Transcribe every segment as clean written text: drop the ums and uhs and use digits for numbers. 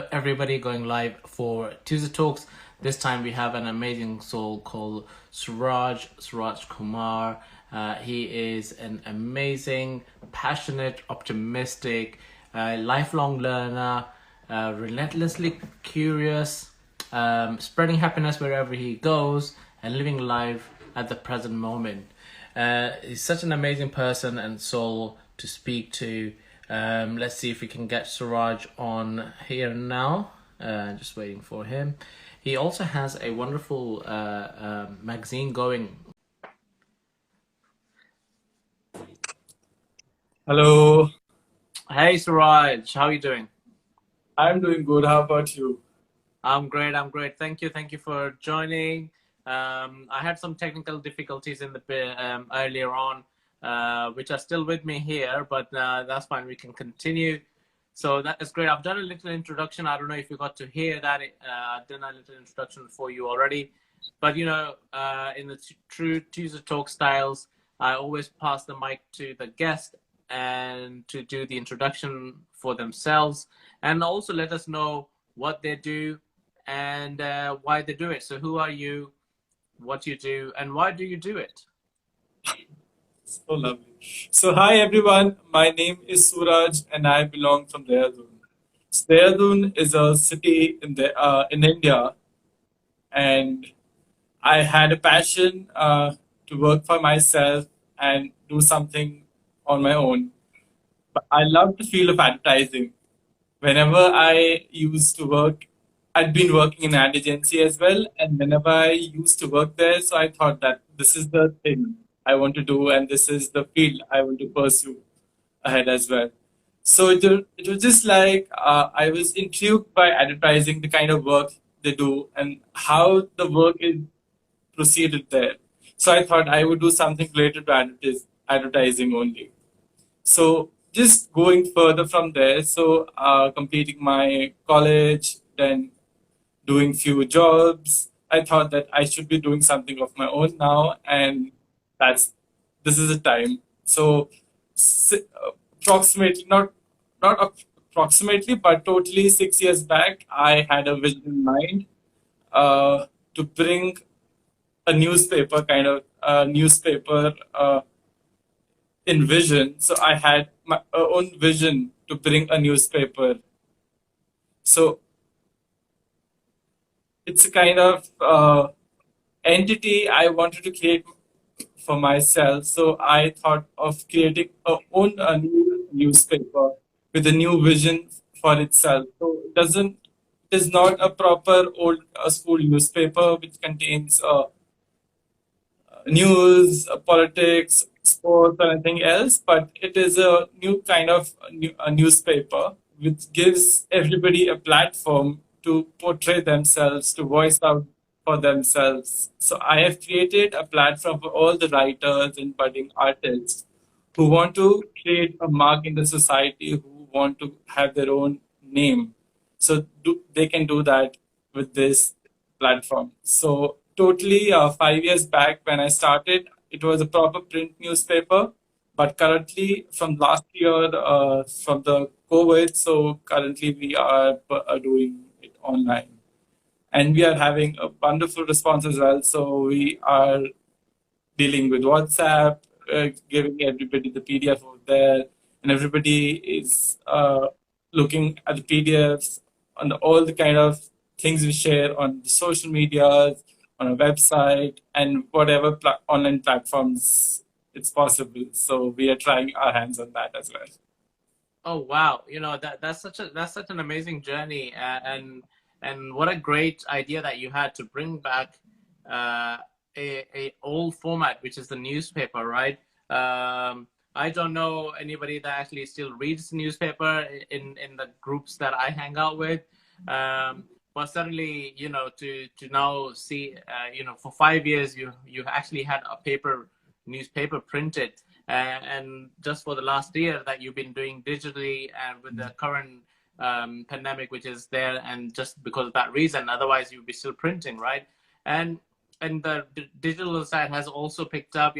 Hello, everybody, going live for Tuesday Talks. This time we have an amazing soul called Suraj Kumar. He is an amazing, passionate, optimistic, lifelong learner, relentlessly curious, spreading happiness wherever he goes, and living life at the present moment. He's such an amazing person and soul to speak to. Let's see if we can get Suraj on here now. Just waiting for him. He also has a wonderful magazine going. Hello, Hey Suraj, how are you doing? I'm doing good. How about you? I'm great. I'm great. Thank you for joining. I had some technical difficulties in the earlier on, which are still with me here, but that's fine. We can continue. So that is great. I've done a little introduction. I don't know if you got to hear that. I've done a little introduction for you already, but in the true Tuesday Talk styles, I always pass the mic to the guest and to do the introduction for themselves, and also let us know what they do and why they do it. So who are you, what you do, and why do you do it? So lovely. So, hi everyone. My name is Suraj, and I belong from Dehradun. So Dehradun is a city in India, and I had a passion to work for myself and do something on my own. But I love the field of advertising. Whenever I used to work, I'd been working in ad agency as well, and whenever I used to work there, so I thought that this is the thing I want to do, and this is the field I want to pursue ahead as well. So it was just like I was intrigued by advertising, the kind of work they do, and how the work is proceeded there. So I thought I would do something related to advertising only. So just going further from there, so completing my college, then doing few jobs, I thought that I should be doing something of my own now, and that's this is the time. So si- approximately not approximately, but totally 6 years back, I had a vision in mind to bring a newspaper kind of newspaper in vision. So I had my own vision to bring a newspaper. So it's a kind of entity I wanted to create for myself. So I thought of creating a new newspaper with a new vision for itself. So it is not a proper old school newspaper which contains news, politics, sports, or anything else, but it is a new kind of a newspaper which gives everybody a platform to portray themselves, to voice out for themselves. So I have created a platform for all the writers and budding artists who want to create a mark in the society, who want to have their own name. So they can do that with this platform. So totally 5 years back when I started, it was a proper print newspaper. But currently, from last year, from the COVID, so currently we are doing it online, and we are having a wonderful response as well. So we are dealing with WhatsApp, giving everybody the PDF over there, and everybody is looking at the PDFs on all the kind of things we share on the social medias, on our website, and whatever online platforms it's possible. So we are trying our hands on that as well. Oh wow, that's such an amazing journey, and what a great idea that you had to bring back uh, a old format, which is the newspaper, right? I don't know anybody that actually still reads newspaper in the groups that I hang out with. But certainly, to now see, for 5 years you actually had a paper newspaper printed, and just for the last year that you've been doing digitally, and with the current pandemic which is there, and just because of that reason, otherwise you'd be still printing, right? And and the digital side has also picked up.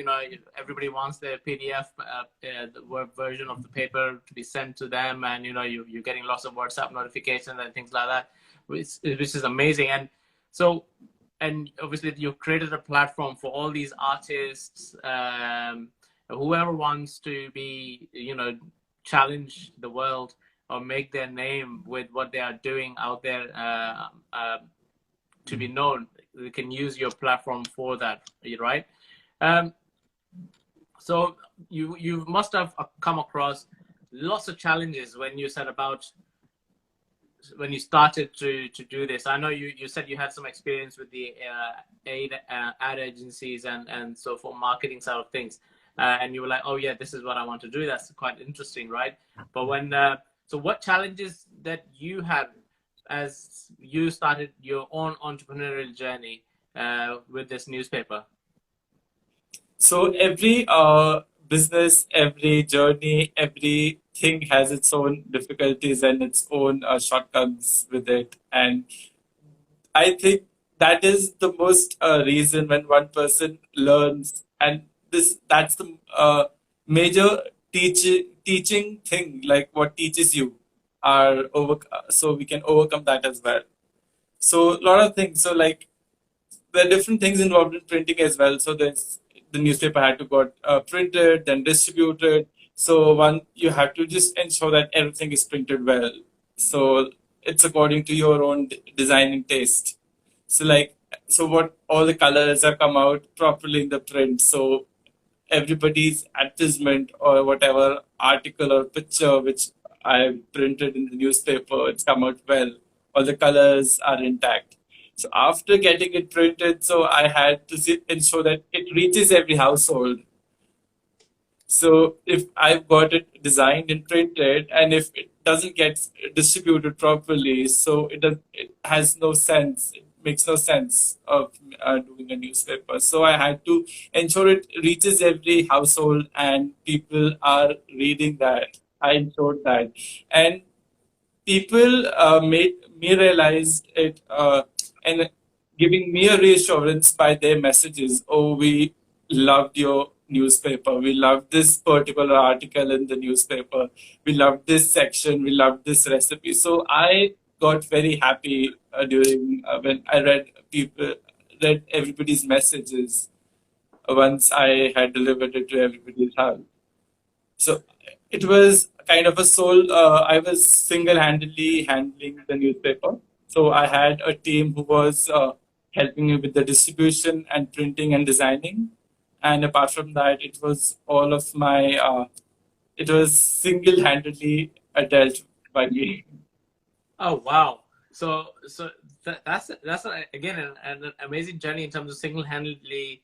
Everybody wants their PDF, the word version of the paper to be sent to them, and you're getting lots of WhatsApp notifications and things like that, which is amazing. And so, and obviously you've created a platform for all these artists, whoever wants to be, challenge the world or make their name with what they are doing out there, to be known. They can use your platform for that, right? Um, so you must have come across lots of challenges when you set about when you started to do this. I know you said you had some experience with the ad agencies and so for marketing side of things, and you were like, oh yeah, this is what I want to do. That's quite interesting, right? But so what challenges that you had as you started your own entrepreneurial journey with this newspaper? So every business, every journey, everything has its own difficulties and its own shortcomings with it. And I think that is the most reason when one person learns, and that's the major teaching thing, like what teaches you are over, so we can overcome that as well. So a lot of things. So like there are different things involved in printing as well. So there's the newspaper had to got printed, then distributed. So one, you have to just ensure that everything is printed well. So it's according to your own designing taste. So like, so what all the colors are come out properly in the print. So everybody's advertisement or whatever article or picture which I printed in the newspaper, it's come out well. All the colors are intact. So after getting it printed, so I had to ensure that it reaches every household. So if I've got it designed and printed, and if it doesn't get distributed properly, so it has no sense. It makes no sense of doing a newspaper. So I had to ensure it reaches every household and people are reading that. I ensured that, and people made me realize it, and giving me a reassurance by their messages. Oh, we loved your newspaper. We loved this particular article in the newspaper. We loved this section. We loved this recipe. So I got very happy during when I read everybody's messages once I had delivered it to everybody's house. So it was kind of a I was single handedly handling the newspaper. So I had a team who was helping me with the distribution and printing and designing. And apart from that, it was all of my, it was single handedly dealt by me. Oh wow! So that's again an amazing journey in terms of single-handedly,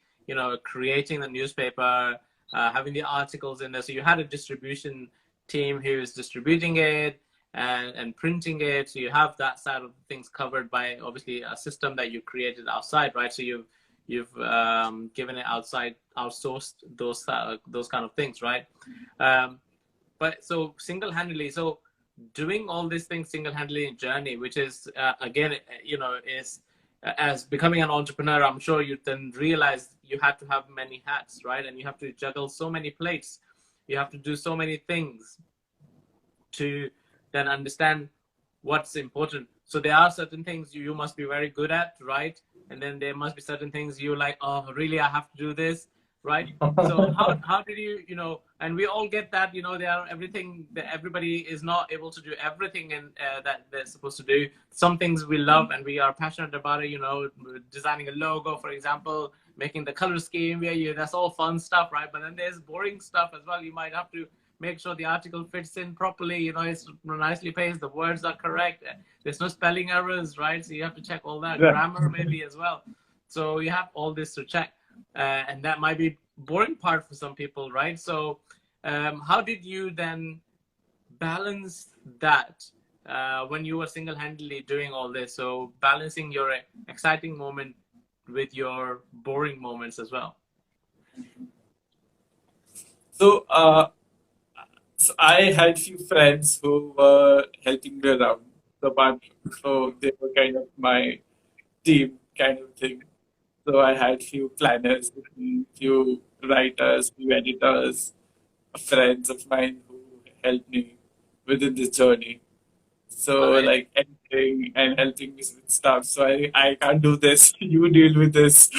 creating the newspaper, having the articles in there. So you had a distribution team who is distributing it and printing it. So you have that side of things covered by obviously a system that you created outside, right? So you've given it outsourced those kind of things, right? Um, but so single-handedly, so doing all these things single-handedly in journey, which is again, is as becoming an entrepreneur, I'm sure you then realize you have to have many hats, right? And you have to juggle so many plates. You have to do so many things to then understand what's important. So there are certain things you must be very good at, right? And then there must be certain things you're like, oh, really, I have to do this, right? So how did you, and we all get that, there are everything that everybody is not able to do everything and that they're supposed to do. Some things we love and we are passionate about it, designing a logo, for example, making the color scheme, that's all fun stuff, right? But then there's boring stuff as well. You might have to make sure the article fits in properly, it's nicely placed, the words are correct, there's no spelling errors, right? So you have to check all that, grammar maybe as well. So you have all this to check, and that might be boring part for some people, right? So how did you then balance that when you were single-handedly doing all this? So balancing your exciting moment with your boring moments as well. So, so I had few friends who were helping me around the bunch. So they were kind of my team kind of thing. So I had few planners, few writers, few editors, friends of mine who helped me within this journey. So Amazing. like editing and helping me with stuff. So I can't do this. You deal with this.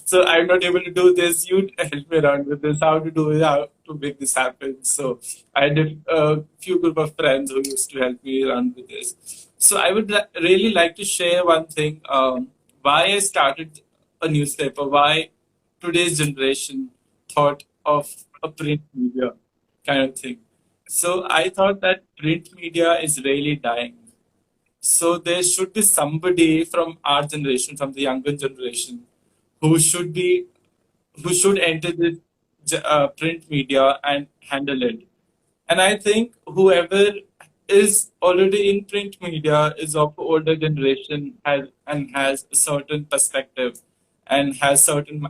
So I'm not able to do this. You help me around with this. How to do it? How to make this happen? So I did a few group of friends who used to help me around with this. So I would really like to share one thing. Why I started a newspaper. Why today's generation thought of a print media kind of thing. So I thought that print media is really dying. So there should be somebody from our generation, from the younger generation, who should be who should enter this print media and handle it. And I think whoever is already in print media is of older generation has a certain perspective and has certain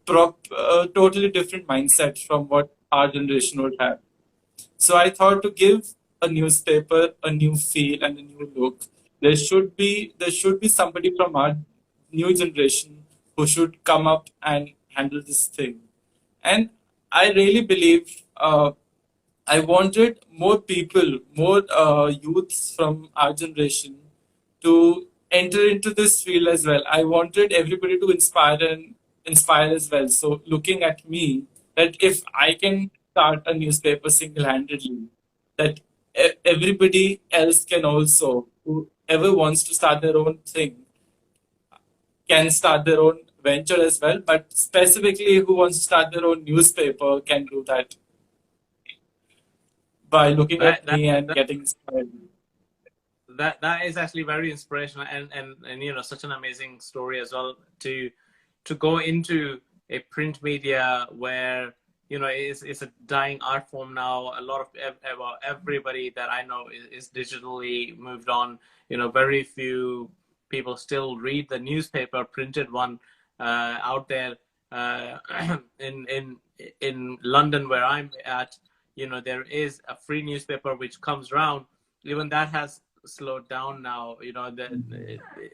totally different mindset from what our generation would have. So I thought to give a newspaper a new feel and a new look. There should be somebody from our new generation who should come up and handle this thing. And I really believe I wanted more people, more youths from our generation to enter into this field as well. I wanted everybody to inspire as well. So looking at me, that if I can start a newspaper single-handedly, that everybody else can also, whoever wants to start their own thing, can start their own venture as well. But specifically, who wants to start their own newspaper can do that by looking That at that me and that getting inspired. that is actually very inspirational, and you know, such an amazing story as well to go into a print media where, you know, it's a dying art form now. A lot of everybody that I know is digitally moved on. You know, very few people still read the newspaper, printed one, out there. Uh, in London, where I'm at, you know, there is a free newspaper which comes round. Even that has slowed down now. You know,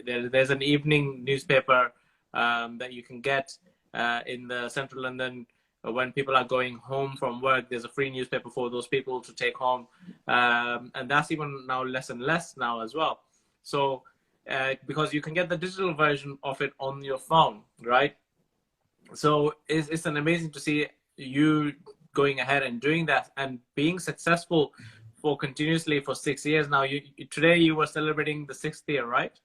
there's an evening newspaper that you can get in the central London when people are going home from work. There's a free newspaper for those people to take home, and that's even now less and less now as well. So because you can get the digital version of it on your phone, right? So it's an amazing to see you going ahead and doing that and being successful for continuously for 6 years now. Today you were celebrating the 6th year, right?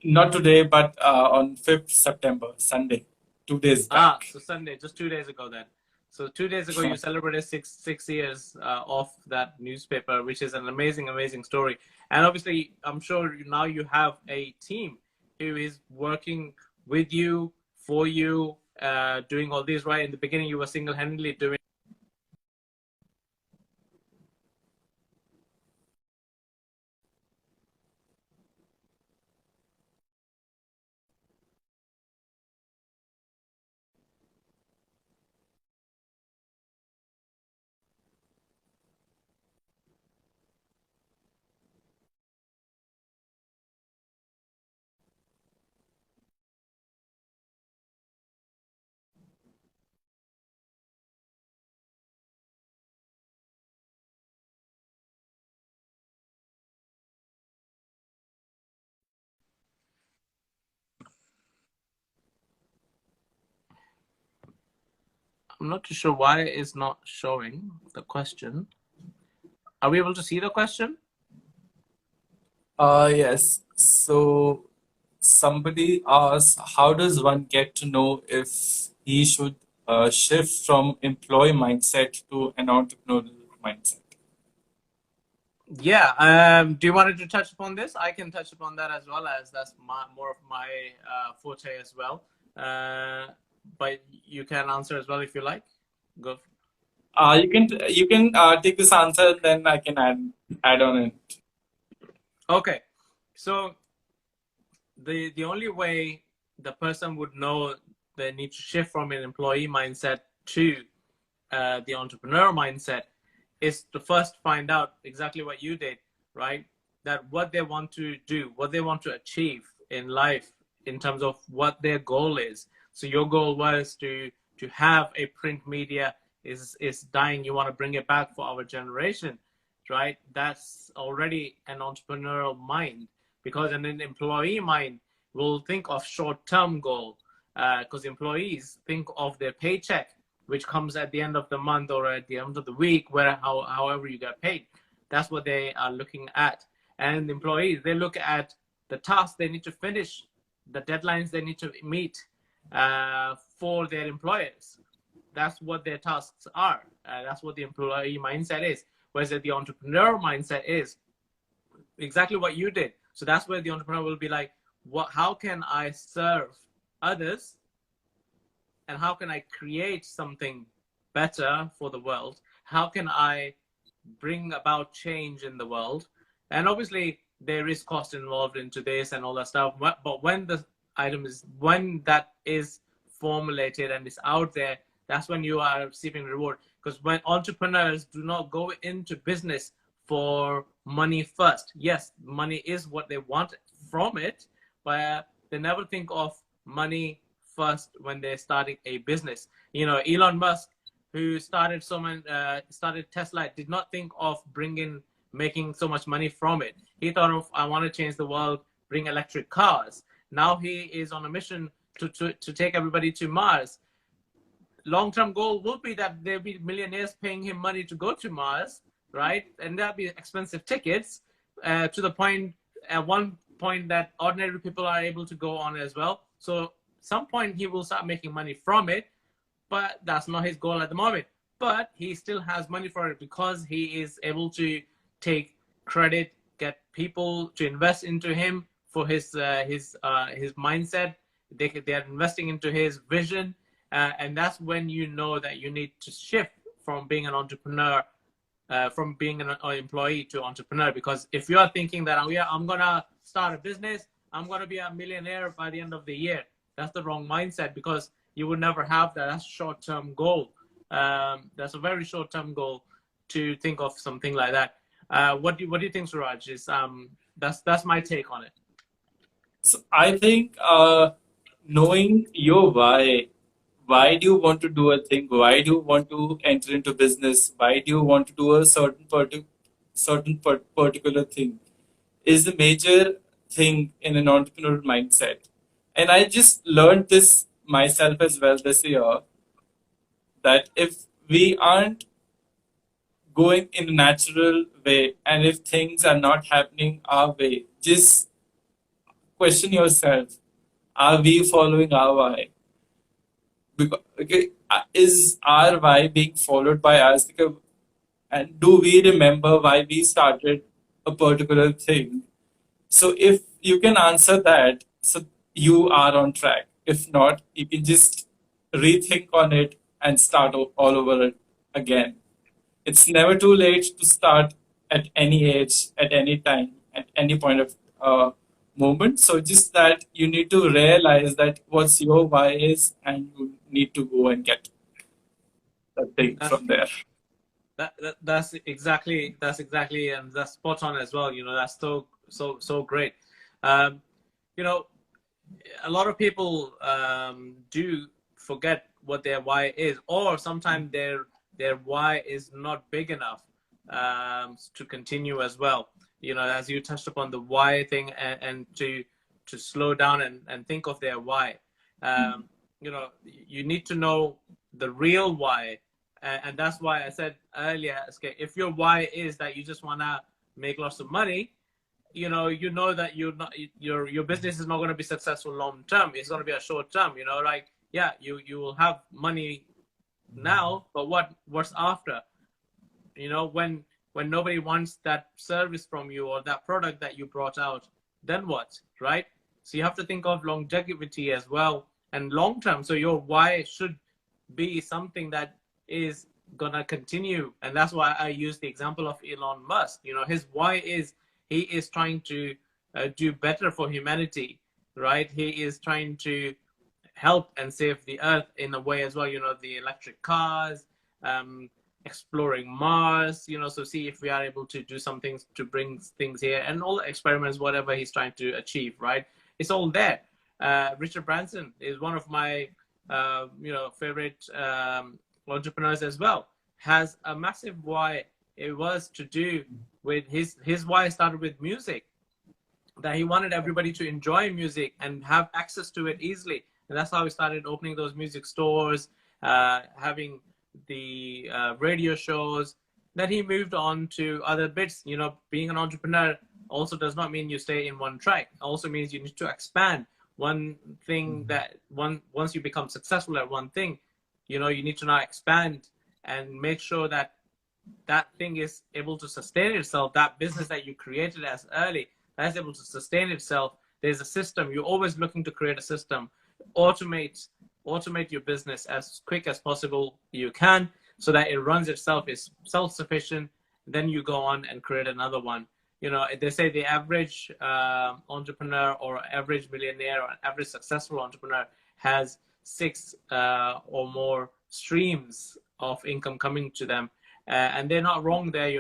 Not today, but on 5th September, Sunday, 2 days Ah, back. so Sunday, just 2 days ago then. So 2 days ago you celebrated six years of that newspaper, which is an amazing, amazing story. And obviously, I'm sure now you have a team who is working with you, for you, doing all these, right? In the beginning, you were single-handedly doing. I'm not too sure why it's not showing the question. Are we able to see the question? Yes. So somebody asked, how does one get to know if he should shift from employee mindset to an entrepreneurial mindset? Yeah. Do you want to touch upon this? I can touch upon that as well, as that's more of my forte as well. But you can answer as well if you like. Go. You can take this answer, then I can add on it. Okay. So the only way the person would know they need to shift from an employee mindset to the entrepreneur mindset is to first find out exactly what you did, right? That what they want to do, what they want to achieve in life, in terms of what their goal is. So your goal was to have a print media is dying. You want to bring it back for our generation, right? That's already an entrepreneurial mind, because an employee mind will think of short-term goal, because employees think of their paycheck, which comes at the end of the month or at the end of the week, however you get paid. That's what they are looking at. And employees, they look at the tasks they need to finish, the deadlines they need to meet for their employers. That's what their tasks are. That's what the employee mindset is. Whereas the entrepreneur mindset is exactly what you did. So that's where the entrepreneur will be like, how can I serve others, and how can I create something better for the world? How can I bring about change in the world? And obviously there is cost involved into this and all that stuff, but when that is formulated and is out there, that's when you are receiving reward. Because when entrepreneurs do not go into business for money first, yes, money is what they want from it, but they never think of money first when they're starting a business. Elon Musk, who started Tesla, did not think of making so much money from it. He thought of, I want to change the world, bring electric cars. Now he is on a mission to take everybody to Mars. Long-term goal will be that there'll be millionaires paying him money to go to Mars, right? And that'll be expensive tickets, to the point, at one point, that ordinary people are able to go on as well. So some point he will start making money from it, but that's not his goal at the moment. But he still has money for it because he is able to take credit, get people to invest into him for his mindset. They are investing into his vision, and that's when you know that you need to shift from being an entrepreneur, from being an employee to entrepreneur. Because if you are thinking that, oh yeah, I'm gonna start a business, I'm gonna be a millionaire by the end of the year, that's the wrong mindset, because you would never have that. That's a short-term goal. That's a very short-term goal to think of something like that. What do you think, Suraj? That's my take on it. So I think knowing your why do you want to do a thing? Why do you want to enter into business? Why do you want to do a particular thing is the major thing in an entrepreneurial mindset. And I just learned this myself as well this year, that if we aren't going in a natural way and if things are not happening our way, just question yourself, are we following our why? Because, okay, is our why being followed by us? Because, and do we remember why we started a particular thing? So if you can answer that, so you are on track. If not, you can just rethink on it and start all over it again. It's never too late to start at any age, at any time, at any point of moment. So just that you need to realize that what's your why is, and you need to go and get that thing That's from there. that's exactly, and that's spot on as well. That's so great. Um, you know, a lot of people do forget what their why is, or sometimes their why is not big enough to continue as well. As you touched upon the why thing, and to slow down and think of their why. You need to know the real why, and that's why I said earlier, okay, if your why is that you just want to make lots of money, that your business is not going to be successful long term. It's going to be a short term. Like, yeah, you will have money now, but what's after? When nobody wants that service from you or that product that you brought out, then what, right? So you have to think of longevity as well and long term. So your why should be something that is gonna continue, and that's why I use the example of Elon Musk. His why is he is trying to do better for humanity, right? He is trying to help and save the earth in a way as well. The electric cars, exploring Mars. So see if we are able to do some things to bring things here, and all the experiments, whatever he's trying to achieve, right? It's all there. Richard Branson is one of my favorite entrepreneurs as well. Has a massive why. It was to do with his why started with music, that he wanted everybody to enjoy music and have access to it easily. And that's how he started opening those music stores, having the radio shows. Then he moved on to other bits. Being an entrepreneur also does not mean you stay in one track. It also means you need to expand one thing. Once you become successful at one thing, you need to now expand and make sure that that thing is able to sustain itself. That business that you created as early, that's able to sustain itself. There's a system. You're always looking to create a system. Automate your business as quick as possible you can, so that it runs itself, is self-sufficient. Then you go on and create another one. They say the average entrepreneur or average millionaire or average successful entrepreneur has 6 or more streams of income coming to them. And they're not wrong there,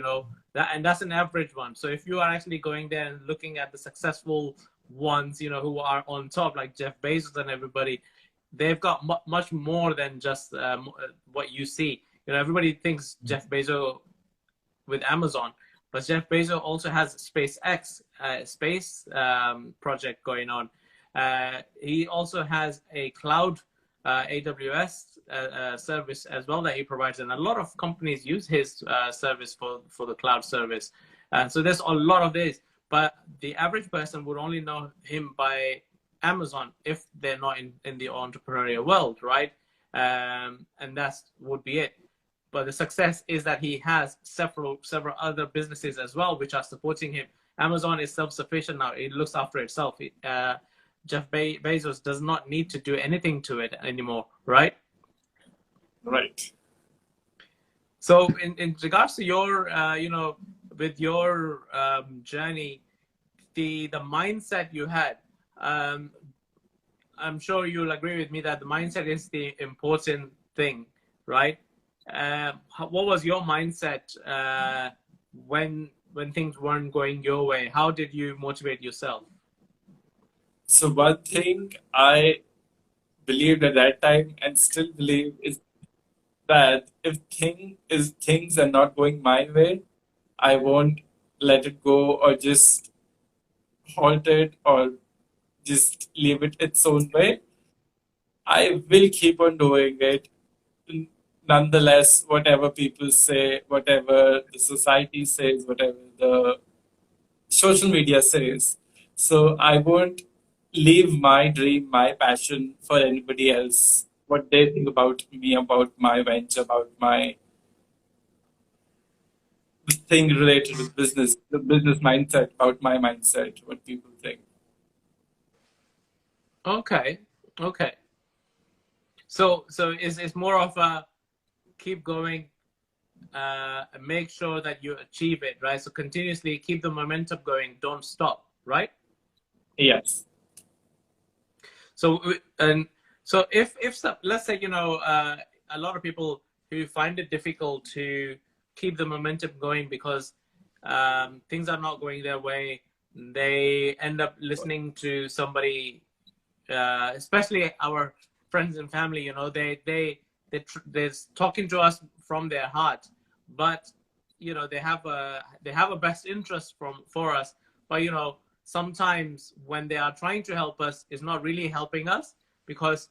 and that's an average one. So if you are actually going there and looking at the successful ones, who are on top, like Jeff Bezos and everybody, they've got much more than just what you see. Everybody thinks Jeff Bezos with Amazon, but Jeff Bezos also has SpaceX space project going on. He also has a cloud AWS service as well that he provides, and a lot of companies use his service for the cloud service. And so there's a lot of this, but the average person would only know him by Amazon if they're not in the entrepreneurial world, right? And that would be it. But the success is that he has several other businesses as well which are supporting him. Amazon is self-sufficient now; it looks after itself. Jeff Bezos does not need to do anything to it anymore, right? Right. So in regards to your, with your journey, the mindset you had, I'm sure you'll agree with me that the mindset is the important thing, right? What was your mindset when things weren't going your way? How did you motivate yourself? So one thing I believed at that time and still believe is that if things are not going my way, I won't let it go or just halt it or just leave it its own way. I will keep on doing it nonetheless, whatever people say, whatever the society says, whatever the social media says. So I won't leave my dream, my passion for anybody else. What they think about me, about my venture, about my thing related with business, the business mindset, about my mindset, what people think. Okay. So it's more of a keep going, make sure that you achieve it, right? So continuously keep the momentum going, don't stop, right? Yes. So if let's say a lot of people who find it difficult to keep the momentum going because things are not going their way, they end up listening to somebody, especially our friends and family. They're talking to us from their heart, but they have a best interest for us, but sometimes when they are trying to help us, it's not really helping us, because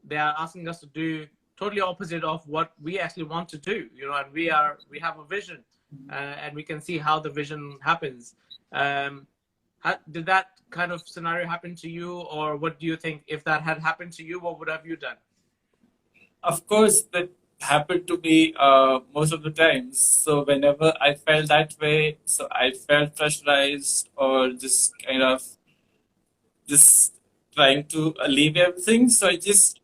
they are asking us to do totally opposite of what we actually want to do, and we have a vision, and we can see how the vision happens. Did that kind of scenario happen to you, or what do you think? If that had happened to you, what would have you done? Of course, that happened to me most of the times. So whenever I felt that way, so I felt pressurized or just kind of just trying to leave everything. So I just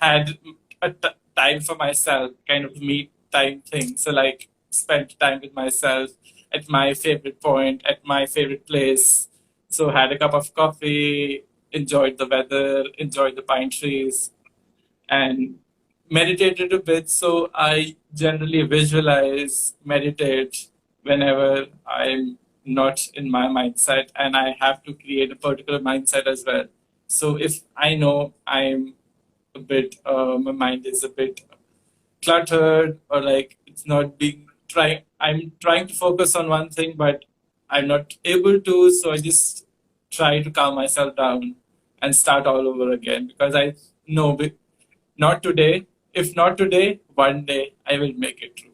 had a time for myself, kind of me time thing. So like spent time with myself at my favorite point, at my favorite place. So had a cup of coffee, enjoyed the weather, enjoyed the pine trees, and meditated a bit. So I generally visualize, meditate whenever I'm not in my mindset, and I have to create a particular mindset as well. So if I know I'm a bit, my mind is a bit cluttered, or like it's not being trying, I'm trying to focus on one thing, but I'm not able to. So I just try to calm myself down and start all over again, because I know not today. If not today, one day I will make it through.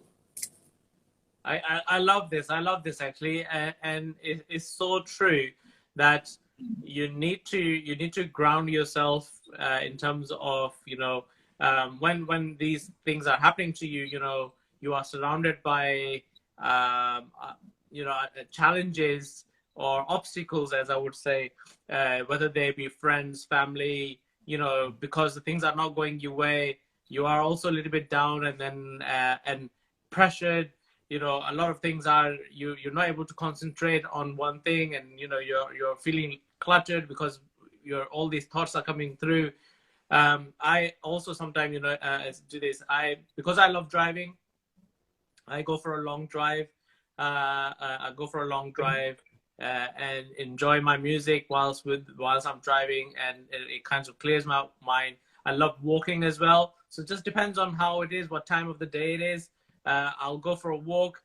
I love this. I love this actually, and it's so true that you need to ground yourself in terms of when these things are happening to you. You are surrounded by challenges or obstacles, as I would say, whether they be friends, family. Because the things are not going your way, you are also a little bit down, and then and pressured. A lot of things are you're not able to concentrate on one thing, and you're feeling cluttered because all these thoughts are coming through. I also sometimes do this. Because I love driving, I go for a long drive. I go for a long drive and enjoy my music whilst I'm driving, and it kind of clears my mind. I love walking as well, so it just depends on how it is, what time of the day it is. I'll go for a walk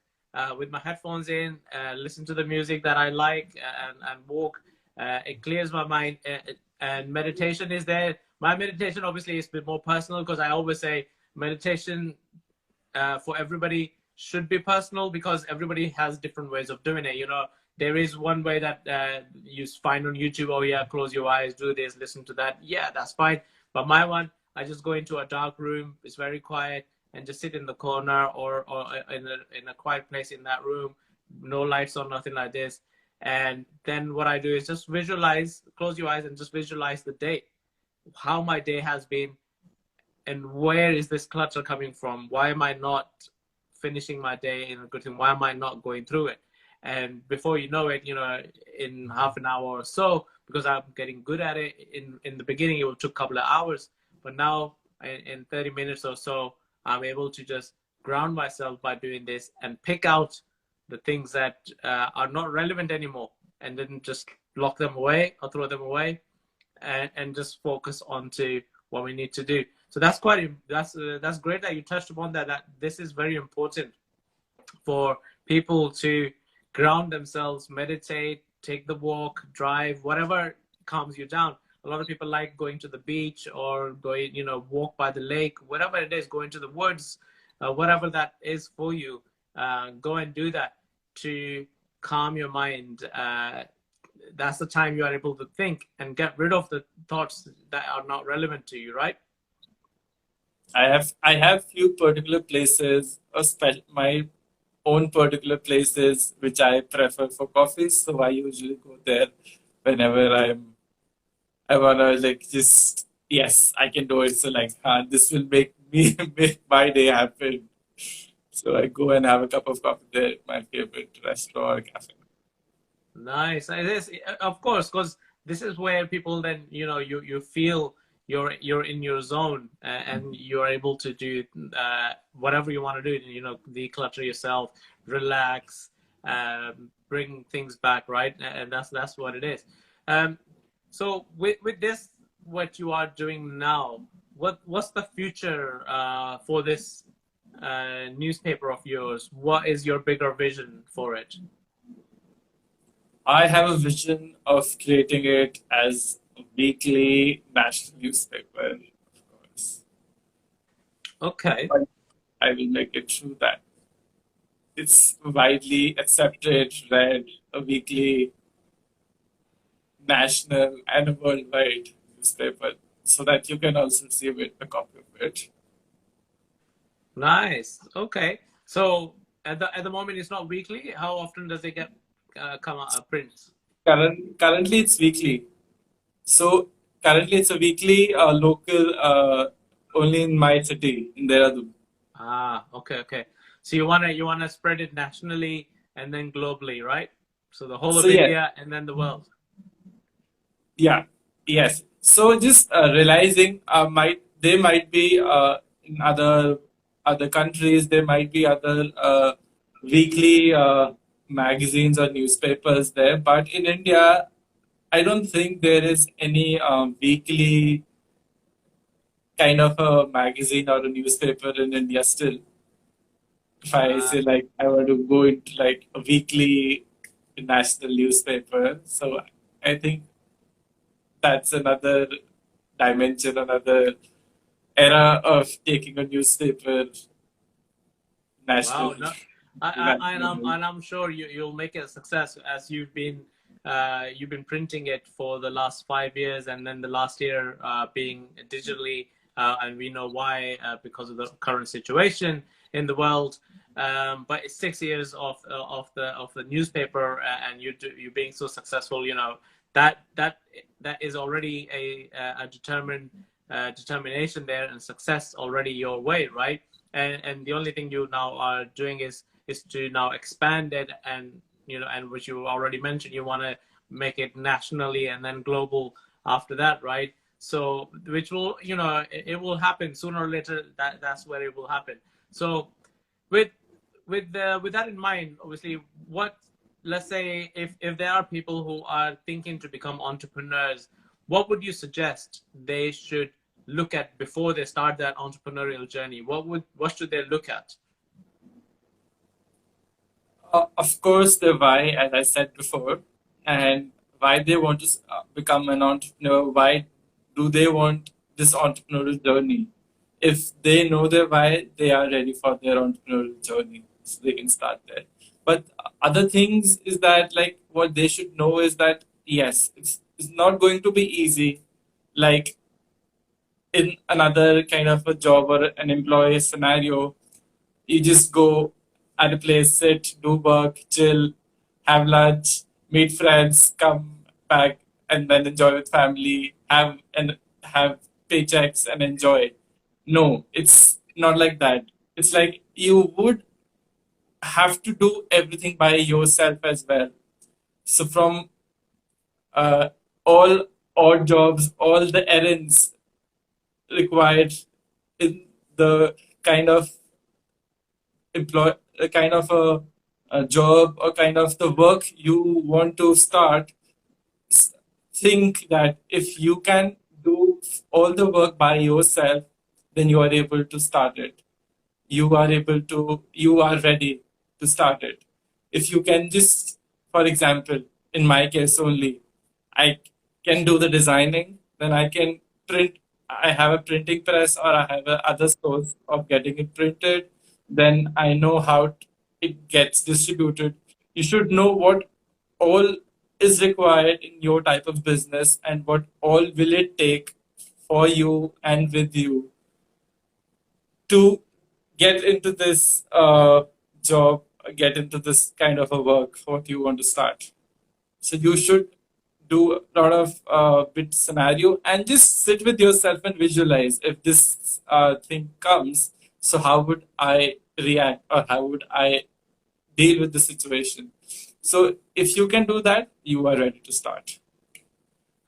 with my headphones in, listen to the music that I like, and walk. It clears my mind, and meditation is there. My meditation obviously is a bit more personal, because I always say meditation for everybody should be personal, because everybody has different ways of doing it. There is one way that you find on YouTube. Oh yeah, close your eyes, do this, listen to that. Yeah, that's fine. But my one, I just go into a dark room. It's very quiet, and just sit in the corner, or in a quiet place in that room, no lights or nothing like this. And then what I do is just visualize, close your eyes, and just visualize the day, how my day has been, and where is this clutter coming from? Why am I not finishing my day in a good thing? Why am I not going through it? And before you know it, in half an hour or so, because I'm getting good at it. In the beginning, it took a couple of hours, but now in 30 minutes or so, I'm able to just ground myself by doing this, and pick out the things that are not relevant anymore, and then just lock them away or throw them away, and just focus on to what we need to do. So that's great that you touched upon that this is very important for people to ground themselves, meditate, take the walk, drive, whatever calms you down. A lot of people like going to the beach, or going, walk by the lake, whatever it is, going to the woods, whatever that is for you. Go and do that to calm your mind. That's the time you are able to think and get rid of the thoughts that are not relevant to you, right? I have few particular places, my own particular places which I prefer for coffee. So I usually go there whenever I wanna, like, just, yes, I can do it. So like, this will make me make my day happen. So I go and have a cup of coffee there at my favorite restaurant or cafe. Nice. It is, of course, because this is where people then you feel you're in your zone, and you're able to do whatever you want to do. Declutter yourself, relax, bring things back, right? And that's what it is. So with this, what you are doing now, what's the future for this newspaper of yours? What is your bigger vision for it? I have a vision of creating it as a weekly national newspaper, of course. Okay. But I will make it through that. It's widely accepted, read, a weekly national and a worldwide newspaper, so that you can also receive a copy of it. Nice. Okay. So at the moment, it's not weekly. How often does it get come out prints? Currently, it's weekly. So currently, it's a weekly local, only in my city, in Dehradun. Okay, okay. So you wanna spread it nationally and then globally, right? So the whole So of yeah, India and then the world. yeah, yes. So just realizing, there might be, in other countries, there might be other weekly magazines or newspapers there. But in India, I don't think there is any weekly kind of a magazine or a newspaper in India still. If I Uh, say like I want to go into like a weekly national newspaper, so I think that's another dimension, another era of taking a newspaper national. Wow, no, national. and I'm sure you'll make it a success as you've been printing it for the last 5 years, and then the last year being digitally, and we know why because of the current situation in the world. But it's 6 years of the newspaper, and you being so successful. You know that that that is already a determined determination there and success already your way, right? And the only thing you now are doing is to now expand it, and and which you already mentioned, you want to make it nationally and then global after that, right? So which will, it will happen sooner or later. That's where it will happen. So with with that in mind, obviously, what, let's say, if there are people who are thinking to become entrepreneurs, what would you suggest they should look at before they start that entrepreneurial journey? What should they look at? Of course, the why, as I said before, and why they want to become an entrepreneur. Why do they want this entrepreneurial journey? If they know their why, they are ready for their entrepreneurial journey, so they can start there. But other things is that like what they should know is that yes, it's not going to be easy. Like in another kind of a job or an employee scenario, you just go at a place, sit, do work, chill, have lunch, meet friends, come back, and then enjoy with family, have paychecks and enjoy. No, it's not like that. It's like you would have to do everything by yourself as well. So from uh, all odd jobs, all the errands required in the kind of employ a kind of a job or kind of the work you want to start, think that if you can do all the work by yourself, then you are able to start it. You are ready to start it. If you can just, for example, in my case only, I can do the designing, then I can print. I have a printing press or I have a other source of getting it printed. Then I know how it gets distributed. You should know what all is required in your type of business and what all will it take for you and with you to get into this job, get into this kind of a work, what you want to start. So you should do a lot of bit scenario and just sit with yourself and visualize if this thing comes. So how would I react or how would I deal with the situation? So if you can do that, you are ready to start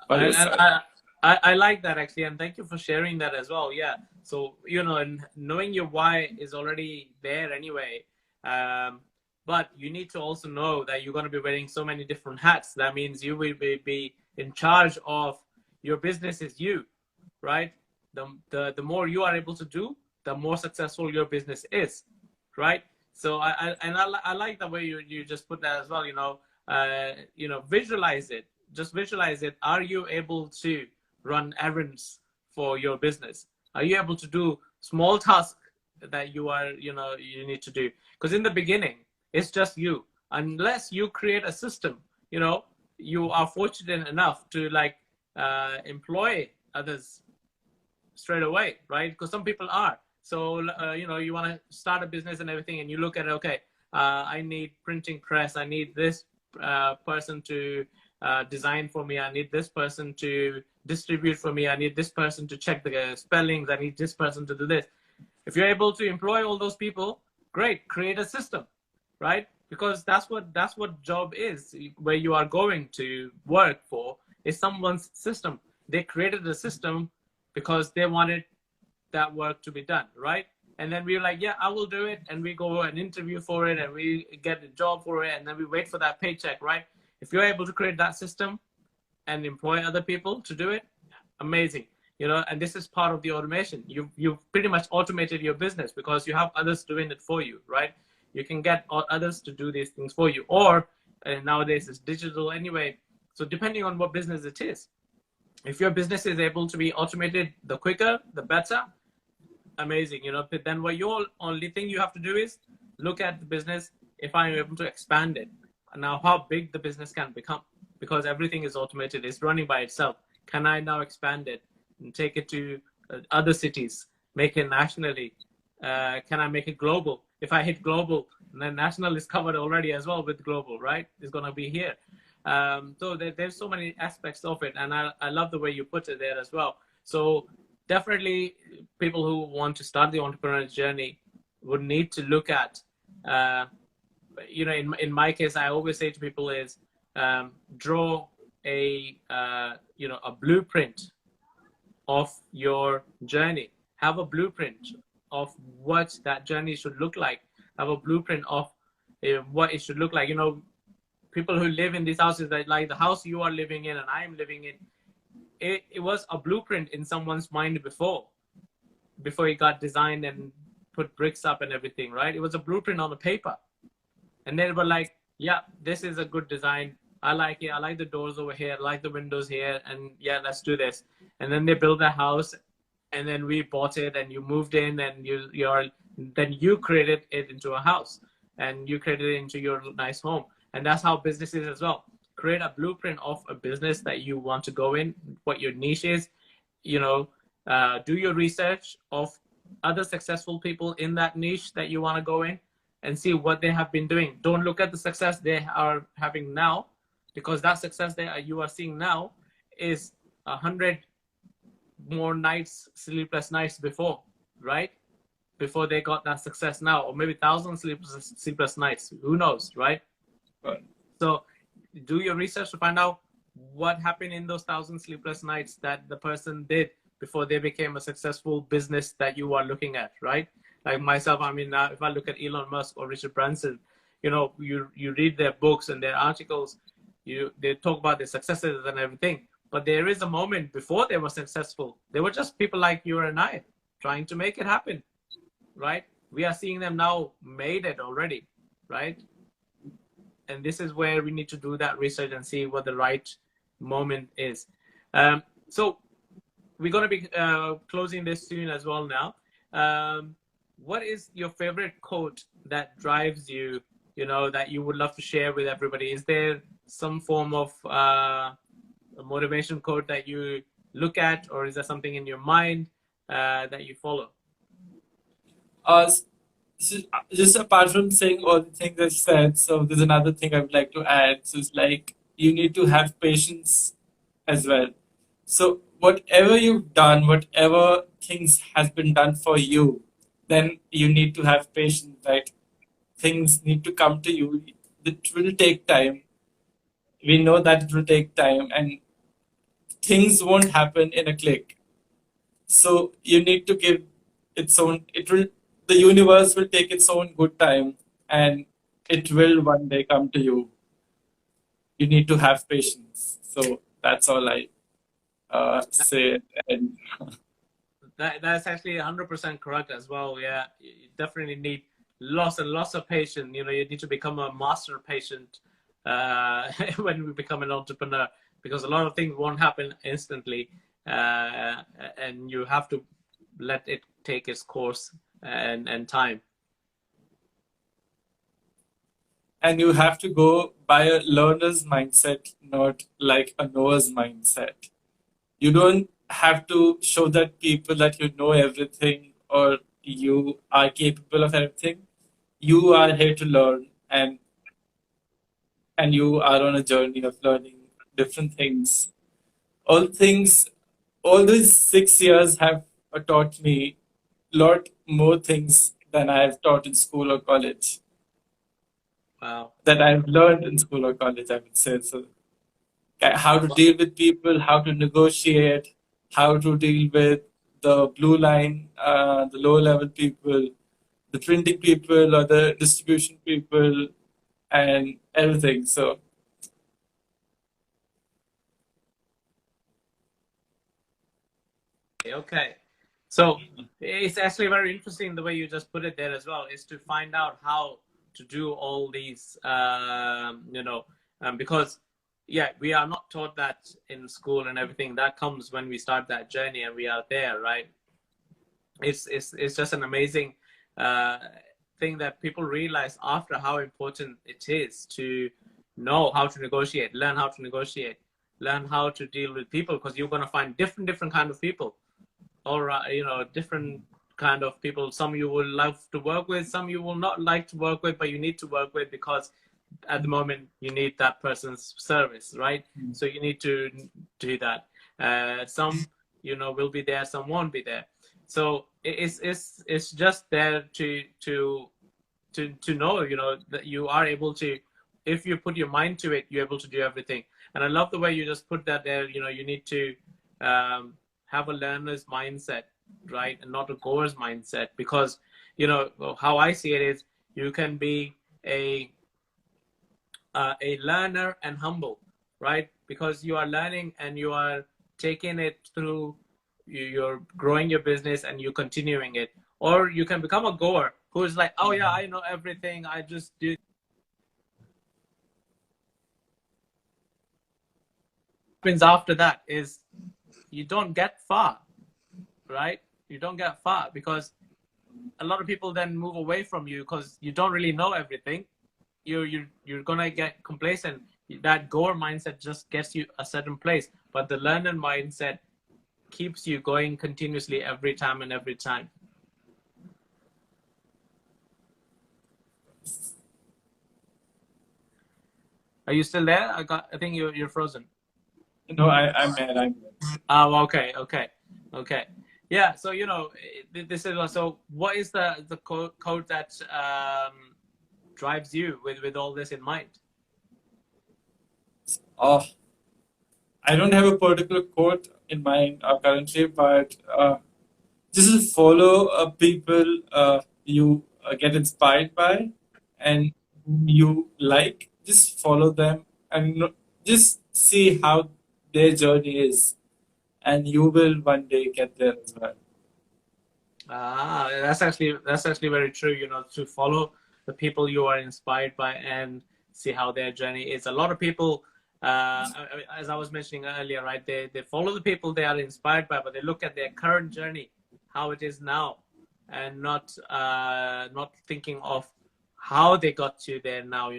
by And yourself. I like that actually, and thank you for sharing that as well. Yeah. So and knowing your why is already there anyway. Um, but you need to also know that you're going to be wearing so many different hats. That means you will be in charge of your business is you, right? The more you are able to do, the more successful your business is, right? So I like the way you just put that as well. Visualize it. Just visualize it. Are you able to run errands for your business? Are you able to do small tasks that you need to do? Because in the beginning, it's just you. Unless you create a system, you are fortunate enough to like employ others straight away, right? Because some people are. So you want to start a business and everything, and you look at it. Okay, I need printing press. I need this person to design for me. I need this person to distribute for me. I need this person to check the spellings. I need this person to do this. If you're able to employ all those people, great. Create a system, right? Because that's what job is. Where you are going to work for is someone's system. They created a system because they wanted that work to be done, right? And then we were like, yeah, I will do it. And we go and interview for it and we get a job for it. And then we wait for that paycheck, right? If you're able to create that system and employ other people to do it, amazing. And this is part of the automation. You've pretty much automated your business because you have others doing it for you, right? You can get others to do these things for you, or nowadays it's digital anyway. So depending on what business it is, if your business is able to be automated, the quicker, the better. Amazing. But then what your only thing you have to do is look at the business. If I'm able to expand it, now how big the business can become, because everything is automated, it's running by itself. Can I now expand it and take it to other cities, make it nationally? Can I make it global? If I hit global, then national is covered already as well with global, right? It's going to be here. So there's so many aspects of it. And I love the way you put it there as well. So definitely people who want to start the entrepreneurial journey would need to look at, in my case, I always say to people is draw a blueprint of your journey. Have a blueprint of what that journey should look like. Have a blueprint of what it should look like. People who live in these houses, that like the house you are living in and I'm living in, it was a blueprint in someone's mind before it got designed and put bricks up and everything, right? It was a blueprint on the paper. And they were like, yeah, this is a good design. I like it. I like the doors over here. I like the windows here. And yeah, let's do this. And then they built a house and then we bought it and you moved in and then you created it into a house and you created it into your nice home. And that's how business is as well. Create a blueprint of a business that you want to go in, what your niche is, do your research of other successful people in that niche that you want to go in and see what they have been doing. Don't look at the success they are having now, because that success you are seeing now is 100 more sleepless nights before, right? Before they got that success now, or maybe 1,000 sleepless nights. Who knows, right? Right. So do your research to find out what happened in those 1,000 sleepless nights that the person did before they became a successful business that you are looking at, right? Like myself, if I look at Elon Musk or Richard Branson, you read their books and their articles, they talk about their successes and everything. But there is a moment before they were successful. They were just people like you and I trying to make it happen, right? We are seeing them now made it already, right? And this is where we need to do that research and see what the right moment is. So we're going to be closing this soon as well now. What is your favorite quote that drives you, that you would love to share with everybody? Is there some form of a motivation quote that you look at, or is there something in your mind that you follow? So just apart from saying all the things I said, so there's another thing I would like to add. So it's like you need to have patience as well. So whatever you've done, whatever things has been done for you, then you need to have patience. Like things need to come to you. It will take time. We know that it will take time, and things won't happen in a click. So you need to give its own. The universe will take its own good time, and it will one day come to you. You need to have patience. So that's all I say. And That's actually 100% correct as well. Yeah, you definitely need lots and lots of patience. You need to become a master patient when we become an entrepreneur, because a lot of things won't happen instantly, and you have to let it take its course and time. And you have to go by a learner's mindset, not like a knower's mindset. You don't have to show that people that you know everything or you are capable of everything. You are here to learn, and you are on a journey of learning different things. All things, all these 6 years have taught me a lot more things than I have taught in school or college. Wow. That I've learned in school or college, I would say. So, how to deal with people, how to negotiate, how to deal with the blue line, the low level people, the printing people or the distribution people, and everything. So Okay. So it's actually very interesting the way you just put it there as well, is to find out how to do all these, because, yeah, we are not taught that in school and everything. That comes when we start that journey and we are there, right? It's just an amazing uh, thing that people realize after how important it is to know how to negotiate, learn how to negotiate, learn how to deal with people, because you're going to find different kind of people, or different kind of people. Some you will love to work with, some you will not like to work with, but you need to work with because at the moment you need that person's service, right? So you need to do that. Some will be there, some won't be there. So it's just there to know that you are able to, if you put your mind to it, you're able to do everything. And I love the way you just put that there. You need to have a learner's mindset, right, and not a goer's mindset, because how I see it is you can be a learner and humble, right? Because you are learning and you are taking it through, you're growing your business and you're continuing it. Or you can become a goer who is like, oh yeah, I know everything, I just do. Happens after that is you don't get far, right? You don't get far because a lot of people then move away from you because you don't really know everything. You're gonna get complacent. That goer mindset just gets you a certain place, but the learner mindset keeps you going continuously every time and every time. Are you still there? I think you're frozen. no, I'm mad. I'm mad. Oh, okay. Yeah. So this is so. What is the code that drives you with all this in mind? Oh, I don't have a particular quote in mind currently, but just follow people you get inspired by and whom you like. Just follow them and just see how their journey is, and you will one day get there as well. That's actually very true. To follow the people you are inspired by and see how their journey is. A lot of people, as I was mentioning earlier, right? They follow the people they are inspired by, but they look at their current journey, how it is now, and not thinking of how they got to there now.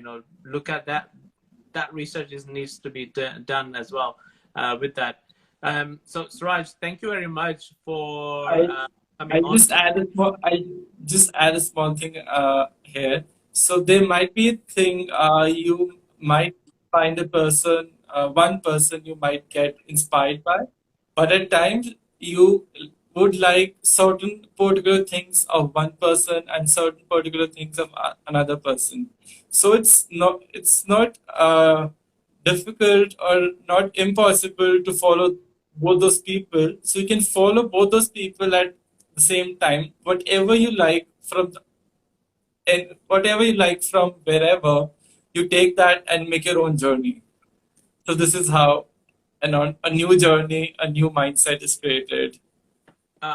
Look at that. That research needs to be done as well with that. So Suraj, thank you very much for I coming on. I just add a small thing here. So there might be a thing you might find a person, one person you might get inspired by, but at times you would like certain particular things of one person and certain particular things of another person. So it's not difficult or not impossible to follow both those people. So you can follow both those people at the same time. Whatever you like from wherever, you take that and make your own journey. So this is how a new journey, a new mindset is created. I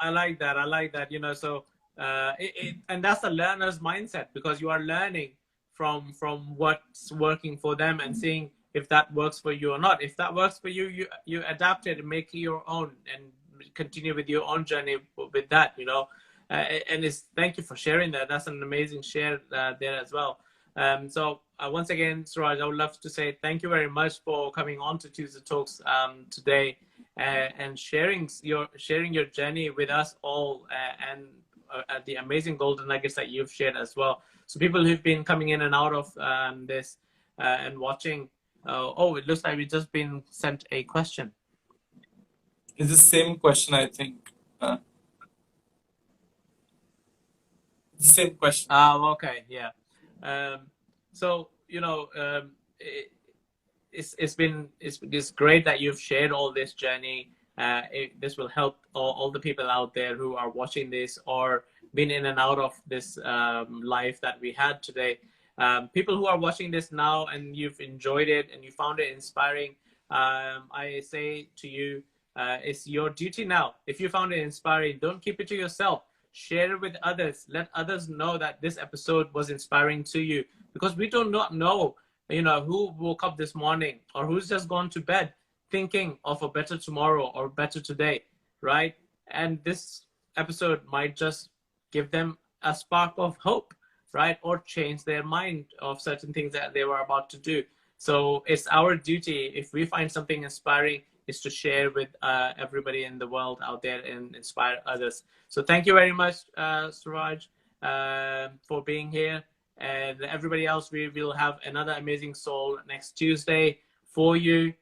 like that. I like that. So and that's the learner's mindset, because you are learning from what's working for them and seeing if that works for you or not. If that works for you, you adapt it and make it your own and continue with your own journey with that. And it's thank you for sharing that. That's an amazing share there as well. So once again, Suraj, I would love to say thank you very much for coming on to Tuesday Talks today and sharing your journey with us all and the amazing golden nuggets that you've shared as well. So people who've been coming in and out of this and watching, oh, it looks like we've just been sent a question. It's the same question, I think. The same question. Okay, yeah. So it's great that you've shared all this journey This will help all the people out there who are watching this or been in and out of this life that we had today. People who are watching this now and you've enjoyed it and you found it inspiring, I say to you, it's your duty now. If you found it inspiring, don't keep it to yourself. Share it with others. Let others know that this episode was inspiring to you, because we do not know, who woke up this morning or who's just gone to bed thinking of a better tomorrow or better today, right? And this episode might just give them a spark of hope, right? Or change their mind of certain things that they were about to do. So it's our duty, if we find something inspiring, is to share with everybody in the world out there and inspire others. So thank you very much, Suraj, for being here. And everybody else, we will have another amazing soul next Tuesday for you.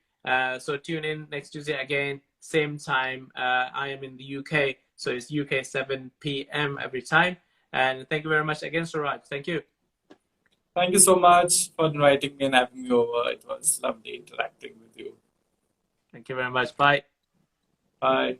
So tune in next Tuesday again, same time. I am in the UK, so it's UK 7 p.m. every time. And thank you very much again, Suraj. Thank you. Thank you so much for inviting me and having me over. It was lovely interacting with you. Thank you very much. Bye. Bye.